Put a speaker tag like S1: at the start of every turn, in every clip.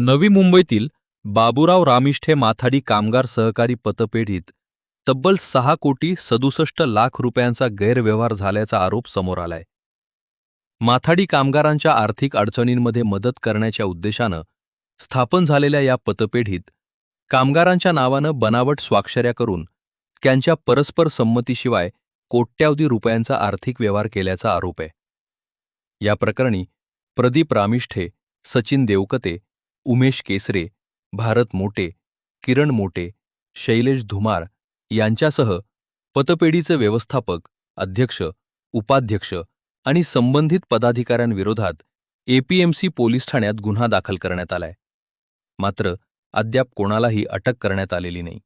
S1: नवी मुंबईतील बाबूराव रामिष्ठे माथाडी कामगार सहकारी पतपेढीत तब्बल 6,67,00,000 रुपयांचा गैरव्यवहार झाल्याचा आरोप समोर आलाय. माथाडी कामगारांच्या आर्थिक अडचणींमध्ये मदत करण्याच्या उद्देशानं स्थापन झालेल्या या पतपेढीत कामगारांच्या नावानं बनावट स्वाक्षऱ्या करून त्यांच्या परस्पर संमतीशिवाय कोट्यावधी रुपयांचा आर्थिक व्यवहार केल्याचा आरोप आहे. या प्रकरणी प्रदीप रामिष्ठे, सचिन देवकते, उमेश केसरे, भारत मोटे, किरण मोटे, शैलेश धुमार यांच्यासह पतपेढीचे व्यवस्थापक, अध्यक्ष, उपाध्यक्ष आणि संबंधित पदाधिकाऱ्यांविरोधात एपीएमसी पोलीस ठाण्यात गुन्हा दाखल करण्यात आलाय. मात्र अद्याप कोणालाही अटक करण्यात आलेली नाही.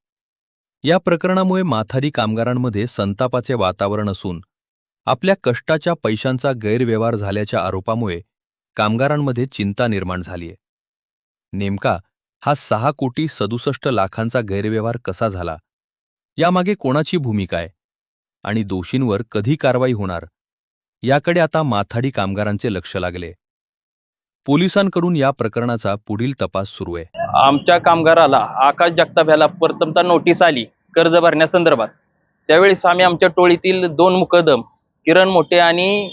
S1: या प्रकरणामुळे माथाडी कामगारांमध्ये संतापाचे वातावरण असून आपल्या कष्टाच्या पैशांचा गैरव्यवहार झाल्याच्या आरोपामुळे कामगारांमध्ये चिंता निर्माण झालीय. नेमका हा 6,67,00,000 गैरव्यवहार कसा झाला, यामागे कोणाची भूमिका आहे आणि दोषींवर कधी कारवाई होणार, याकडे आता माथाडी कामगारांचे लक्ष लागले. पोलिसांकडून या प्रकरणाचा पुढील तपास सुरू आहे.
S2: आमच्या कामगाराला आकाश जगताप याला प्रथमतः नोटीस आली कर्ज भरण्यासंदर्भात. त्यावेळेस आम्ही आमच्या टोळीतील 2 मुकदम किरण मोटे आणि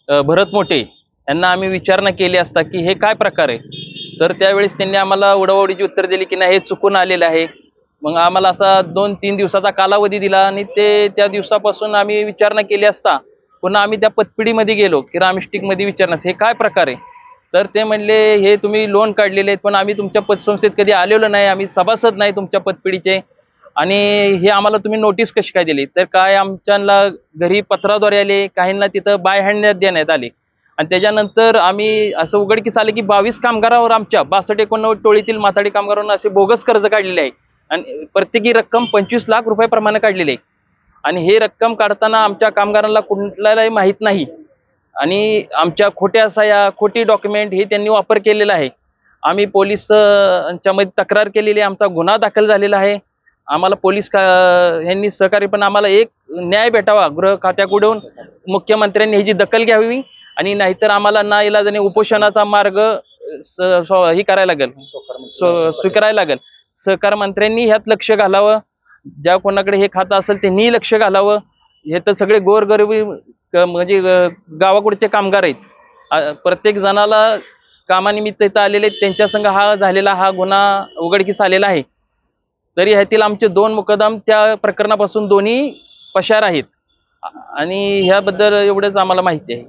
S2: भरत मोटे यांना आम्ही विचारणा केली असता की हे काय प्रकार आहे, तर त्यावेळेस त्यांनी आम्हाला उडवाउडीची उत्तर दिली की नाही, हे चुकून आलेलं आहे. मग आम्हाला असा 2-3 दिवसाचा कालावधी दिला आणि त्या दिवसापासून आम्ही विचारणा केली असता पुन्हा आम्ही त्या पतपिढीमध्ये गेलो की रामिष्टिकमध्ये विचारण्यास हे काय प्रकार आहे, तर ते म्हणले हे तुम्ही लोन काढलेले आहेत पण आम्ही तुमच्या पतसंस्थेत कधी आलेलो नाही, आम्ही सभासद नाही तुमच्या पतपिढीचे, आणि हे आम्हाला तुम्ही नोटीस कशी काय दिली. तर काय आमच्याला घरी पत्राद्वारे आले, काहींना तिथं बाय हँड देण्यात आले आणि त्याच्यानंतर आम्ही असं उघडकीस आले की 22 कामगारावर आमच्या 62-89 टोळीतील माथाडी कामगारांना असे बोगस कर्ज काढलेले आहे आणि प्रत्येकी रक्कम 25 लाख रुपयाप्रमाणे काढलेली आहे. आणि हे रक्कम काढताना आमच्या कामगारांना कुठल्यालाही माहीत नाही आणि आमच्या खोट्या सह्या, खोटी डॉक्युमेंट हे त्यांनी वापर केलेला आहे. आम्ही पोलिसांच्यामध्ये तक्रार केलेली आहे, आमचा गुन्हा दाखल झालेला आहे. आम्हाला पोलीस यांनी सहकार्य, पण आम्हाला एक न्याय भेटावा गृह खात्याकडून, मुख्यमंत्र्यांनी ह्याची दखल घ्यावी आणि नाहीतर आम्हाला नाईलाजाने उपोषणाचा मार्ग हे करायला लागेल, स्वीकारायला लागेल. सहकार मंत्र्यांनी ह्यात लक्ष घालावं, ज्या कोणाकडे हे खातं असेल त्यांनी लक्ष घालावं. हे तर सगळे गोरगरिबी म्हणजे गावाकडचे कामगार आहेत, प्रत्येक जणाला कामानिमित्त इथं आलेले त्यांच्या संग हा झालेला हा गुन्हा उघडकीस आलेला आहे. तरी ह्यातील आमचे 2 मुकदम त्या प्रकरणापासून दोन्ही पशार आहेत आणि ह्याबद्दल एवढंच आम्हाला माहिती आहे.